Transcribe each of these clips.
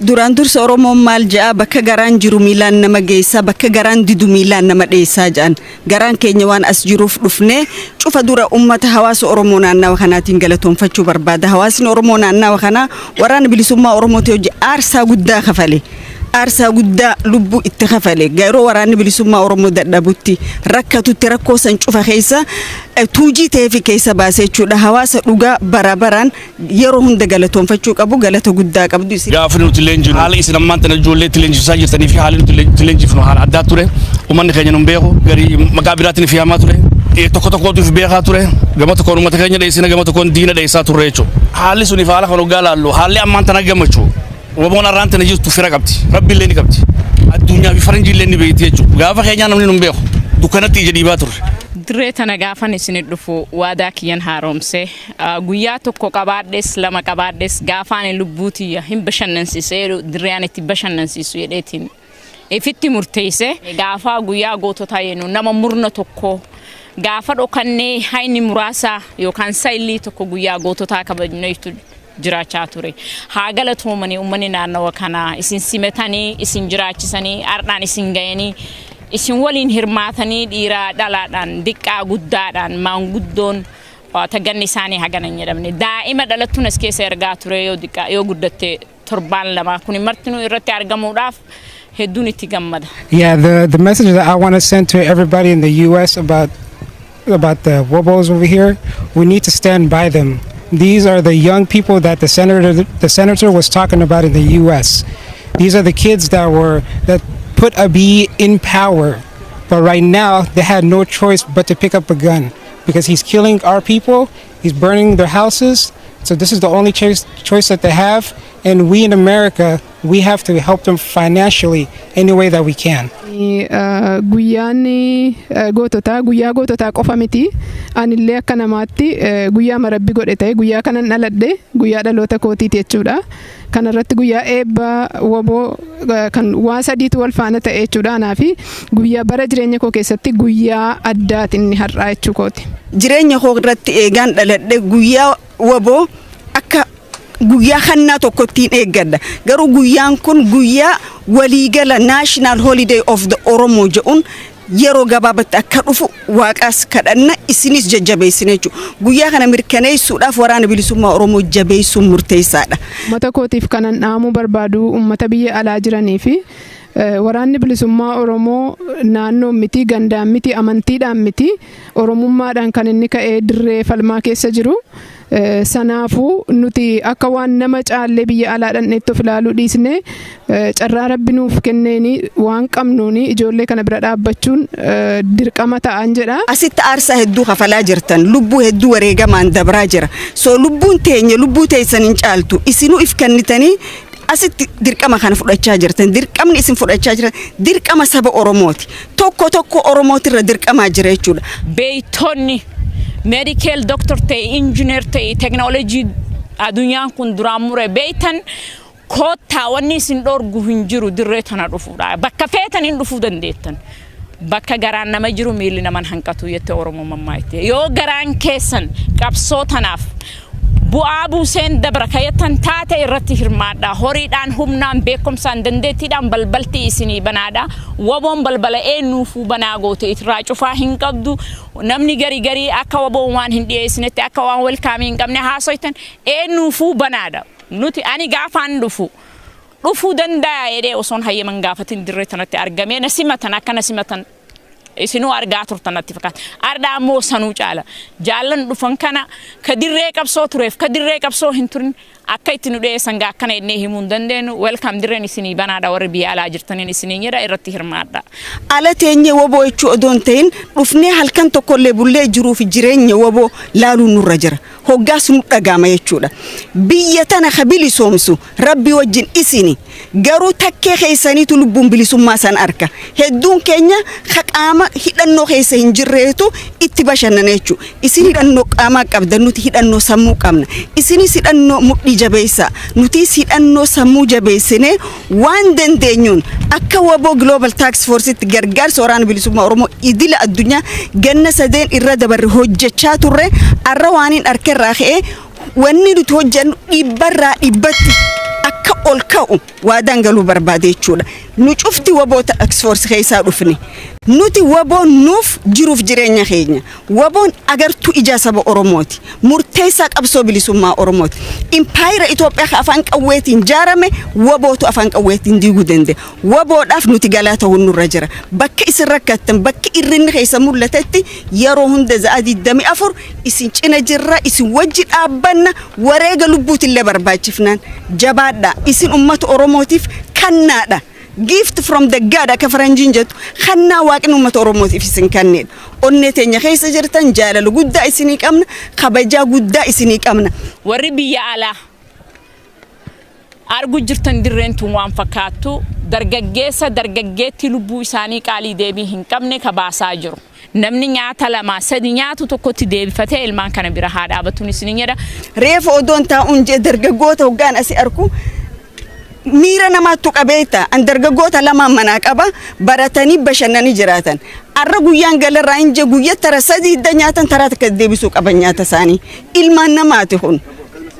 duraan dursa Oromoon maal ja'a bakka garaan jiru miilaan nama geessa bakka garaan didu miilaan nama dheessaa jedhan garaan keenya waan as jiruuf dhufne cufa dura ummata hawaasa Oromoo naannawa kanaatiin galatoonfachuu barbaada. Hawaasni Oromoo naannawa kana waraana bilisummaa Oromooti hojii aarsaa guddaa kafale. Aarsaa guddaa lubbuu itti kafale garuu waraanni bilisummaa Oromoo dadhabutti rakkatutti rakkoo san cufa keessa tuujii ta'eef keessa baasee jechuudha. Hawaasa dhugaa barabaraan yeroo hunda galatoonfachuu qabu galata guddaa qabdu. Gaafa nuti leenjinu haala isin ammaan tana ijoollee itti leenjisaa jirtanii fi haala nuti leenjifnu haala addaa ture. Uummanni keenya nun beeku garii maqaa biraatiin fi hamaa ture. Tokko tokkootuuf beekaa ture. Gama tokkoon uummata keenya dheessina gama tokkoon diina dheessaa turre jechuudha. Haalli suniif haala kan hoggaa laallu haalli ammaan tana gammachuu. Waboon arraan tana jirtu fira qabdi. Rabbi illee ni qabdi. Addunyaa fi faranjii illee ni beekti jechuudha. Gaafa keenyaa namni nun beeku. Dukkanatti ija dhiibaa turre. Dirree tana gaafan isin dhufu waadaa kiyyan haaromse guyyaa tokko qabaadhes lama qabaadhes gaafaan lubbuutii hin bashannansiisee dirreen itti bashannansiisu jedheetiin ifitti murteesse gaafa guyyaa goototaa yennu nama murna tokko gaafa dhokannee hayni muraasa yookaan saayilii tokko guyyaa goototaa kabajneetu jiraachaa ture. Haa galatoomanii uummanni naannawa kana isin simatanii isin jiraachisanii ardhaan isin ga'anii isin waliin hirmaatanii dhiiraa dhalaadhaan diqqaa guddaadhaan maanguddoon taganni isaanii haganan jedhamne daa'ima dhalattuun as keessa ergaa ture yoo guddatte torbaan lama kun martinuu irratti argamuudhaaf hedduun itti gammada. Yeah, the message that I want to send to everybody in the US about the Wobos over here, we need to stand by them. These are the young people that the senator was talking about in the US. These are the kids that put Abiy in power, but right now they had no choice but to pick up a gun because he's killing our people, he's burning their houses, so this is the only choice that they have, and we in America, we have to help them financially any way that we can. Guyyaanni guyyaa goototaa qofa miti anillee akka namaatti guyyaa marabbi godhe ta'e guyyaa kanan dhaladhe guyyaa dhaloota kootiiti jechuudha. Kana irratti guyyaa eebba woboo kan waan sadiitu wal faana ta'e jechuudha. Anaafi guyyaa bara jireenya koo keessatti guyyaa addaati inni har'aa jechuu kooti. Jireenya koo irratti eegaan dhaladhe guyyaa woboo akka guyyaa kannaa tokkottiin eeggadha. Garuu guyyaan kun guyyaa waliigala National Holiday of the Oromo jedhuun yeroo gabaabatti akka dhufu waaqaas kadhanna isinis jajjabeessine jechuudha. Guyyaa kana mirkaneessuudhaaf waraana bilisummaa Oromoo jabeessuun murteessaadha. Uummata kootiif kanan dhaamuu barbaadu uummata biyya alaa jiranii fi waraanni bilisummaa Oromoo naannoo miti gandaan miti amantiidhaan miti oromummaadhaan kan inni ka'ee dirree falmaa keessa jiru. Sanaafu nuti akka waan nama caallee biyya alaadhaan neettoof ilaaluu dhiisne carraa rabbi nuuf kenneeni waan qabnuuni ijoollee kana bira dhaabbachuun dirqama ta'an jedha. Asitti aarsaa hedduu kafalaa jirtan lubbuu hedduu wareegamaan dabraa jira. So lubbuun teenya lubbuu teessan hin caaltu isinuu if kennitanii asitti dirqama kana fudhachaa jirtan dirqamni isin fudhachaa jiran dirqama saba Oromooti. Tokko Oromootirra dirqamaa jira jechuudha. Beeytonni medical doctor ta'e engineer ta'e technology adunyaan kun duraan mure beeytan koottaa wanni isin dhorgu hin jiru dirree tana dhufuudha. Bakka feetan hin dhufuu dandeettan. Bakka garaan nama jiru miilli naman hanqatu jette Oromoo mammaayte. Yoo garaan keessan qabsoo tanaaf bu'aa buuseen dabra kayatan taate irratti hirmaadha. Horiidhaan humnaan beekumsaan dandeettiidhaan balbalti isinii banaadha. Waboon balbala eenyuufuu banaa goote irraa cufaa hin qabdu. Namni garii akka waboon waan hin dhiyeessinetti akka waan welkaamii hin qabne haasoytan eenyuufuu banaadha. Nuti ani gaafaan dhufuu danda'a jedhee osoon hayyaman gaafatin dirree tanatti argamee na simatan akka na simatan isinu argaa turtanatti fakkaata. Arda ammoo sanuu caala. Jaallan dhufan kana ka dirree qabsoo tureef ka dirree qabsoo hin turin akka itti nu dhiyeessan akkana jennee himuu hin dandeenyu. Welcome dirreen isinii banaadha warri biyya alaa jirtaniin isinii jedha irratti hirmaadha. Ala teenye woboo jechuu odoon ta'in dhufnee halkan tokkollee bullee jiruuf jireenya woboo laaluun nurra jira. Hoggaas nu dhagaama jechuudha. Biyya tana ka bilisoomsu rabbi wajjin isini garuu takkee keessaniitu lubbuun bilisummaa san arka. Hedduun keenya qaama hidhannoo keessa hin jirreetu itti bashannana jechuudha. Isin hidhannoo qaamaa qabdan nuti hidhannoo sammuu qabna. Isinis hidhannoo mudhii jabeessa. Nutis hidhannoo sammuu jabeessine waan dandeenyuun akka waboo Global Task Force itti gargaarsa waraana bilisummaa Oromoo idila addunyaa ganna sadeen irra dabarre hojjechaa turre arra waaniin arkerraa ka'ee wanni nuti hojjennu dhibbarraa dhibbatti akka ol ka'u waadaan galuu barbaade jechuudha. Nu cufti waboota Oxford keessaa dhufne. Nuti waboon nuuf jiruuf jireenya keenya. Waboon agartuu ija saba Oromooti. Murteessaa qabsoo bilisummaa Oromooti. Impaayira Itoophiyaa afaan qawweetiin jaarame wabootu afaan qawweetiin diiguu danda'a. Waboodhaaf nuti galaa ta'uu nurra jira. Bakka isin rakkattan bakka irrinni keessa mul'atetti yeroo hunda za'a 24 isin cina jirra isin wajji dhaabbanna wareega lubbuutillee barbaachifnaan jabaadha. Isin ummata Oromootiif kannaadha. Gift from the God akka faranjiin jettu kannaa waaqni ummata Oromootiif isin kanneen. Onnee teenya keessa jirtan jaalala guddaa isinii qabna, kabajaa guddaa isinii qabna. Warri biyya alaa argu jirtan dirreentuun waan fakkaattu dargaggeetti lubbuu isaanii qaalii deebii hin qabne kabaasaa jiru. Namni nyaata 2-3 nyaatu tokkotti deebifatee ilmaan kana bira haa dhaabatuun isin jedha. Reefa odoon taa'uun jee dargaggoota hoggaan asii arku miira namaattu qabeeta an dargaggoota lama manaa qaba baratanii bashannanii jiraatan. Arra guyyaan galarraa inje guyyaa tara 3 nyaatan taraa takka deebisuu qaban nyaata isaanii. Ilmaan namaati kun.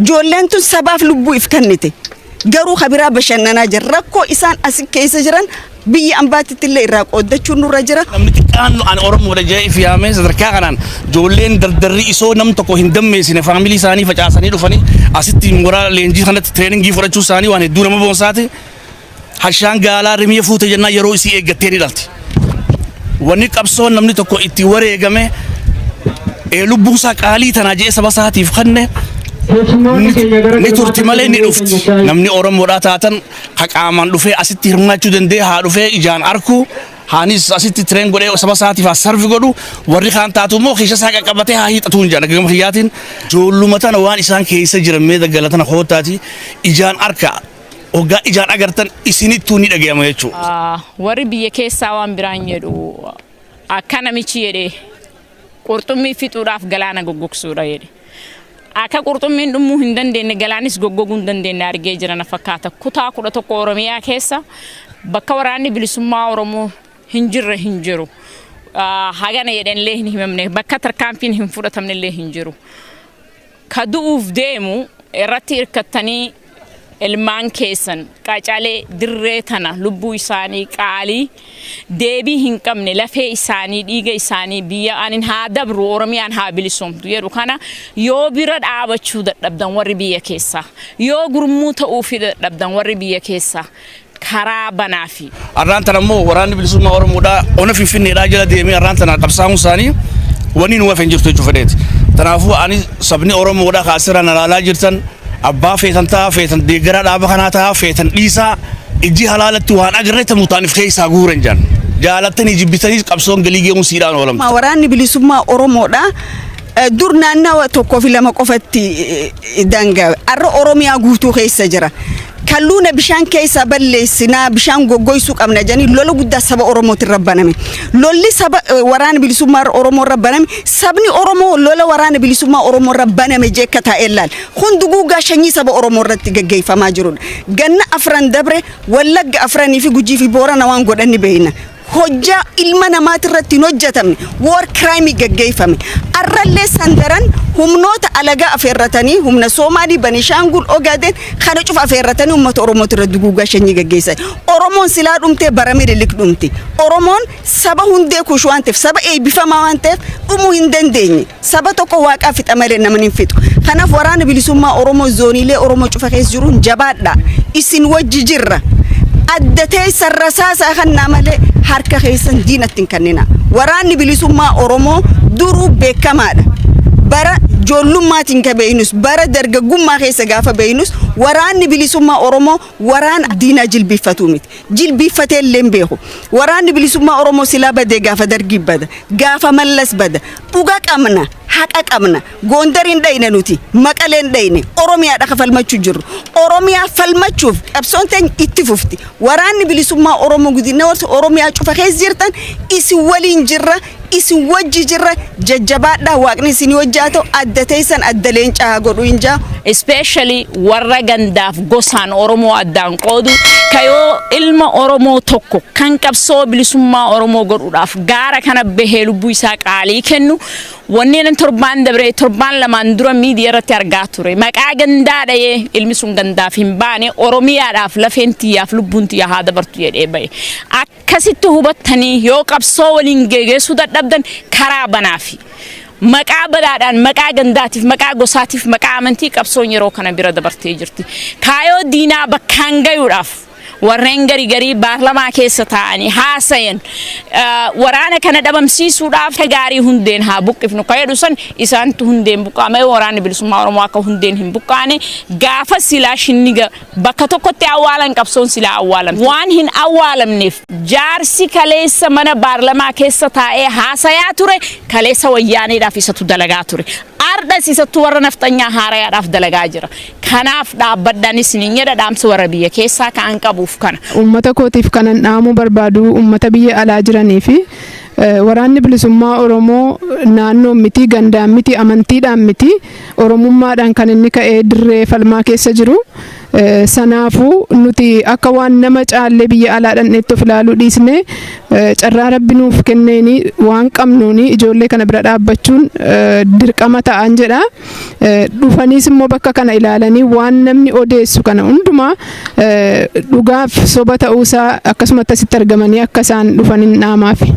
Ijoolleen tun sabaaf lubbuuf kennite. Garuu khabiraa bashannanaa jira. Rakkoo isaan asii keessa jiran biyya ambaatitti illee irraa qooddachuun nurra jira. Namni xiqqaan an Oromoodha jee ifiyaamee sadarkaa kanaan ijoolleen dardarri isoo nam tokko hin dammeessine faamilii isaanii facaasanii dhufanii asitti mooraa leenjii kanatti tireeningii fudhachuu isaanii waan hedduu nama boonsaati. Hashaan gaalaa rimiyya fuute jennaan yeroo isii eeggattee ni dhalti. Wanni qabsoon namni tokko itti wareegame lubbuusaa qaalii tanaa jee saba isaatiif kanne ni turti malee ni dhufti. Namni Oromoodhaa taatan haqaamaan dhufee asitti hirmaachuu danda'e haa dhufee ijaan arku haanis asitti tireen godhee saba isaatiif haa sarfi godhu warri kaan taatu immoo keessa isaa qaqqabatee haa hiixatu hin jedha gama kiyyaatiin. Ijoolluma tana waan isaan keessa jiran mee daggalatana hootaati ijaan arka hoggaa ijaan agartan isinittuu ni dhagayama jechuudha. Warri biyya keessaa waan biraan jedhu akka namichi jedhee qurxummii fixuudhaaf galaana goggogsuudha jedhe. Akka qurxummiin dhumuu hin dandeenye galaanis goggoguu hin dandeenye argee jiran fakkaata. Kutaa 11 Oromiyaa keessa bakka waraanni bilisummaa Oromoo hin jirre hin jiru. Hagana jedhanillee hin himamne bakka tarkaanfiin hin fudhatamnellee hin jiru. Ka du'uuf deemu irratti hirkattanii ilmaan keessan qacalee dirree tana lubbuu isaanii qaalii deebii hin qabne lafee isaanii dhiiga isaanii biyya anin haa dabru Oromiyaan haa bilisoomtu jedhu kana yoo bira dhaabachuu dadhabdan warri biyya keessaa yoo gurmuu ta'uuf dadhabdan warri biyya keessaa karaa banaafi. Arraan tana immoo waraanni bilisummaa Oromoodhaa ona Finfinneedhaa jala deemee arraan tana qabsaa'uun isaanii wanni nu wafeen jirtu jechuudha fedheeti. Kanaafuu ani sabni Oromoodhaa kaasiraan alaalaa jirtan abbaa feetan ta'a feetan deeggaraa dhaaba kanaa ta'a feetan dhiisaa ijji halaalatti waan agarreetta mutaaniif keessaa guuran jaan jaalattanii jibbitanii qabsoon galii geemuun siidhaan oolamtu. Waraanni bilisummaa Oromoodhaa dur naannawa tokkoo fi lama qofatti dangaa'e arra Oromiyaa guutuu keessa jira. Kalluuna bishaan keessa balleessinaa bishaan goggoysuu qabna jedhanii lola guddaa saba Oromootiin rabbaname. Lolli saba waraana bilisummaa Oromoo rabbaname sabni Oromoo lola waraana bilisummaa Oromoo rabbaname jeekka taa'e laal. Hundi guugaa shanyii saba Oromoo irratti gaggeeffamaa jirudha. Ganna afran dabre Wallagga afranii fi Gujii fi Boorana waan godhanni beeyna. Hojjaa ilma namaati irratti hin hojjetamne war crime gaggeeffame. Arrallee sandaran humnoota alagaa afeerratanii humna Soomaalii Banishaangul Ogaden kana cufa afeerratanii uummata Oromoo irratti guugaa shanyii gaggeessan. Oromoon silaa dhumtee baramee lilik dhumti. Oromoon saba hundee kush waan ta'eef saba eebbifamaa waan ta'eef dhumuu hin dandeenye. Saba tokko waaqaa fixa malee namni hin fixu. Kanaaf waraana bilisummaa Oromoo zooniilee Oromoo cufa keessa jiruun jabaadha. Isin wajji jirra. Addatee sarrasaasaa kannaa malee harka keessan diinatti kannina. Waraanni bilisummaa Oromoo duruu beekamaadha. Bara joollumaatiin ka beeynus bara dargaggummaa keessa gaafa beeynus waraanni bilisummaa Oromoo waraana diinaa jilbiiffatuu miti. Jilbiiffatee illee hin beeku. Waraanni bilisummaa Oromoo silaa badee gaafa dargii bada gaafa mallas bada dhugaa qabna. Haqa qabna Gondarin dhayne nuti Maqaleen dhayne Oromiyaadha ka falmachuu jirru Oromiyaa falmachuuf qabsoon teenya itti fufti waraanni bilisummaa Oromoo gudina warra Oromiyaa cufa keessa jirtan isin waliin jirra isin wajji jirra jajjabaadha waaqni isin wajjaato addateessan addaleen caa godhu inja especially warra gandaaf gosaan Oromoo addaan qoodu kayoo ilma Oromoo tokko kan qabsoo bilisummaa Oromoo godhuudhaaf gaara kana bahee lubbuu isaa qaalii kennu wanneen torbaan dabre torbaan lamaan dura miidiyaa irratti argaa ture maqaa gandaadha ilmi sun gandaaf hin baane oromiyaadhaaf lafeentiyaaf lubbuuntiyaa haa dabartu jedhee bahe akkasitti hubattanii yoo qabsoo waliin geeggeessuu dadhabdan karaa banaafi maqaa badaadhaan maqaa gandaatiif maqaa gosaatiif maqaa amantii qabsoon yeroo kana bira dabartee jirti kaayoo diinaa bakkaan gayuudhaaf warreen garii baarlamaa keessa taa'anii haasayan waraana kana dhabamsiisuudhaaf gaarii hundeen haa buqqifnu kayedhu san isaantu hundeen buqqaame waraanni bilisummaa oromoo akka hundeen hin buqqaane gaafa silaa shinniga bakka tokkotti awwaalan qabsoon silaa awwaalan waan hin awwaalamneef jaarsi kaleessa mana baarlamaa keessa taa'ee haasayaa ture kaleessa wayyaaneedhaaf isatu dalagaa ture ardas isatu warra naftanyaa haarayaadhaaf dalagaa jira kanaaf dhaabbadhaan isiniin jedha dhaamsa warra biyya keessaa ka'an qabu ummata kootiif kanan dhaamuu barbaadu ummata biyya alaa jiranii fi waraanni bilisummaa oromoo naannoo miti gandaan miti amantiidhaan miti oromummaadhaan kan inni ka'ee dirree falmaa keessa jiru sanaafuu nuti akka waan nama caallee biyya alaa dhanneetti of ilaaluu dhiisne carraa rabbi nuuf kenneeni waan qabnuuni ijoollee kana bira dhaabbachuun dirqama ta'an jedha dhufaniis immoo bakka kana ilaalanii waan namni odeessu kana hundumaa dhugaaf soba ta'uusaa akkasumatti asitti argamanii akka isaan dhufaniin dhaamaafi.